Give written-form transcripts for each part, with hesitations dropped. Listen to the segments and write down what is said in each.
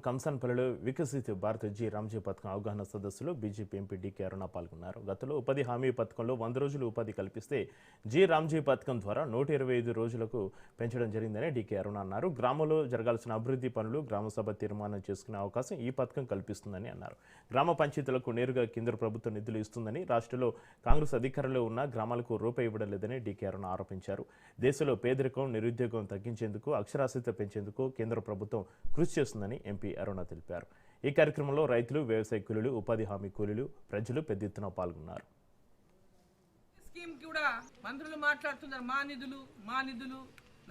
కంసన్పల్లిలో వికసిత భారత్ జి రామ్జీ పథకం అవగాహన సదస్సులో బీజేపీ ఎంపీ డీకే అరుణ పాల్గొన్నారు. గతంలో ఉపాధి హామీ పథకంలో 100 రోజులు ఉపాధి కల్పిస్తే జి రామ్జీ పథకం ద్వారా 125 రోజులకు పెంచడం జరిగిందని డీకే అరుణ అన్నారు. గ్రామంలో జరగాల్సిన అభివృద్ధి పనులు గ్రామసభ తీర్మానం చేసుకునే అవకాశం ఈ పథకం కల్పిస్తుందని అన్నారు. గ్రామ పంచాయతీలకు నేరుగా కేంద్ర ప్రభుత్వం నిధులు ఇస్తుందని, రాష్ట్రంలో కాంగ్రెస్ అధికారంలో ఉన్న గ్రామాలకు రూపాయి ఇవ్వడం లేదని డీకే అరుణ ఆరోపించారు. దేశంలో పేదరికం, నిరుద్యోగం తగ్గించేందుకు, అక్షరాస్యత పెంచేందుకు కేంద్ర ప్రభుత్వం కృషి చేస్తుందని ఎంపీ అరుణ తెలిపారు. ఈ కార్యక్రమంలో రైతులు, వ్యవసాయ కూలీలు, ఉపాధి హామీ కూలీలు, ప్రజలు పెద్ద ఎత్తున పాల్గొన్నారు. స్కీమ్ కూడా మంత్రులు మాట్లాడుతున్నారు. మా నిధులు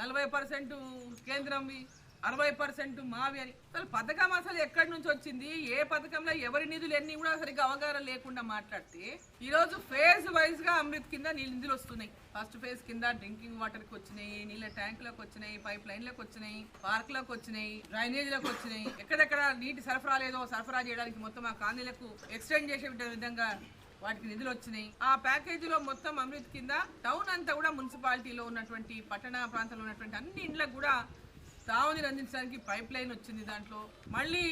40% కేంద్రంవి, 60% మావి అని. అసలు పథకం అసలు ఎక్కడి నుంచి వచ్చింది, ఏ పథకంలో ఎవరి నిధులు ఎన్ని కూడా సరిగ్గా అవగాహన లేకుండా మాట్లాడితే, ఈ రోజు ఫేజ్ వైజ్ గా అమృత్ కింద నిధులు వస్తున్నాయి. ఫస్ట్ ఫేజ్ కింద డ్రింకింగ్ వాటర్ కి వచ్చినాయి, నీళ్ళ ట్యాంకులకు వచ్చినాయి, పైప్ లైన్లకు వచ్చినాయి, పార్కులకు వచ్చినాయి, డ్రైనేజీలకు వచ్చినాయి. ఎక్కడెక్కడ నీటి సరఫరా లేదో సరఫరా చేయడానికి మొత్తం ఆ కాలనీలకు ఎక్స్టెండ్ చేసే విధంగా వాటికి నిధులు వచ్చినాయి. ఆ ప్యాకేజీలో మొత్తం అమృత్ కింద టౌన్ అంతా కూడా మున్సిపాలిటీలో ఉన్నటువంటి పట్టణ ప్రాంతంలో ఉన్నటువంటి అన్ని ఇండ్లకు కూడా తాగునీరు అందించడానికి పైప్ లైన్ వచ్చింది. దాంట్లో మళ్ళీ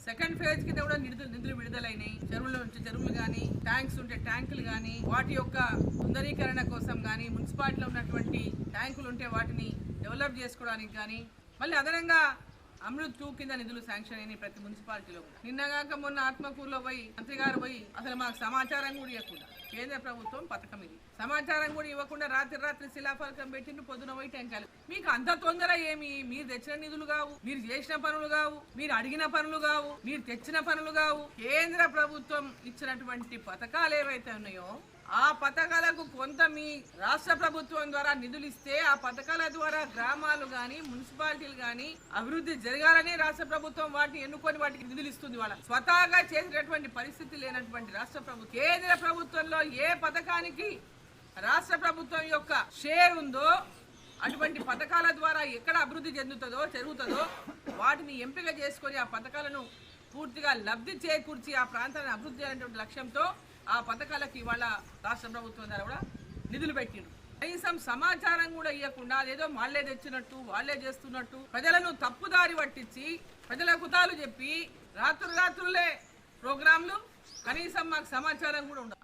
సెకండ్ ఫేజ్ కింద కూడా నిధులు విడుదలైనాయి. చెరువులు కానీ, ట్యాంక్స్ ఉంటే ట్యాంకులు కానీ, వాటి యొక్క సుందరీకరణ కోసం కానీ, మున్సిపాలిటీలో ఉన్నటువంటి ట్యాంకులు ఉంటే వాటిని డెవలప్ చేసుకోవడానికి కానీ, మళ్ళీ అదనంగా అమృత్ 2 కింద నిధులు శాంక్షన్ అయినాయి ప్రతి మున్సిపాలిటీలో. నిన్నగాక మొన్న ఆత్మకూరులో పోయి మంత్రి గారు పోయి అసలు మాకు సమాచారం కూడా ఇవ్వకుండా, కేంద్ర ప్రభుత్వం పథకం ఇది, సమాచారం కూడా ఇవ్వకుండా రాత్రి శిలాఫలకం పెట్టిండ్రు, పొద్దున పోయి టెంకాయలు. మీకు అంత తొందర ఏమి? మీరు తెచ్చిన నిధులు కావు, మీరు చేసిన పనులు కావు, మీరు అడిగిన పనులు కావు, మీరు తెచ్చిన పనులు కావు. కేంద్ర ప్రభుత్వం ఇచ్చినటువంటి పథకాలు ఏవైతే ఉన్నాయో ఆ పథకాలకు కొంత మీ రాష్ట్ర ప్రభుత్వం ద్వారా నిధులు ఇస్తే, ఆ పథకాల ద్వారా గ్రామాలు గాని, మున్సిపాలిటీలు గాని అభివృద్ధి జరగాలని రాష్ట్ర ప్రభుత్వం వాటిని ఎన్నుకొని వాటికి నిధులు ఇస్తుంది. వాళ్ళ స్వతహాగా చేసినటువంటి పరిస్థితి లేనటువంటి రాష్ట్ర ప్రభుత్వం, కేంద్ర ప్రభుత్వంలో ఏ పథకానికి రాష్ట్ర ప్రభుత్వం యొక్క షేర్ ఉందో అటువంటి పథకాల ద్వారా ఎక్కడ అభివృద్ధి జరుగుతుందో వాటిని ఎంపిక చేసుకొని ఆ పథకాలను పూర్తిగా లబ్ధి చేకూర్చి ఆ ప్రాంతాన్ని అభివృద్ధి చేయాలనేటువంటి లక్ష్యంతో ఆ పథకాలకు ఇవాళ రాష్ట్ర ప్రభుత్వం ద్వారా కూడా నిధులు పెట్టిండ్రు. కనీసం సమాచారం కూడా ఇవ్వకుండా అదేదో వాళ్ళే తెచ్చినట్టు, వాళ్ళే చేస్తున్నట్టు ప్రజలను తప్పుదారి పట్టించి, ప్రజల కుతాలు చెప్పి రాత్రులే ప్రోగ్రాంలు, కనీసం మాకు సమాచారం కూడా ఉండదు.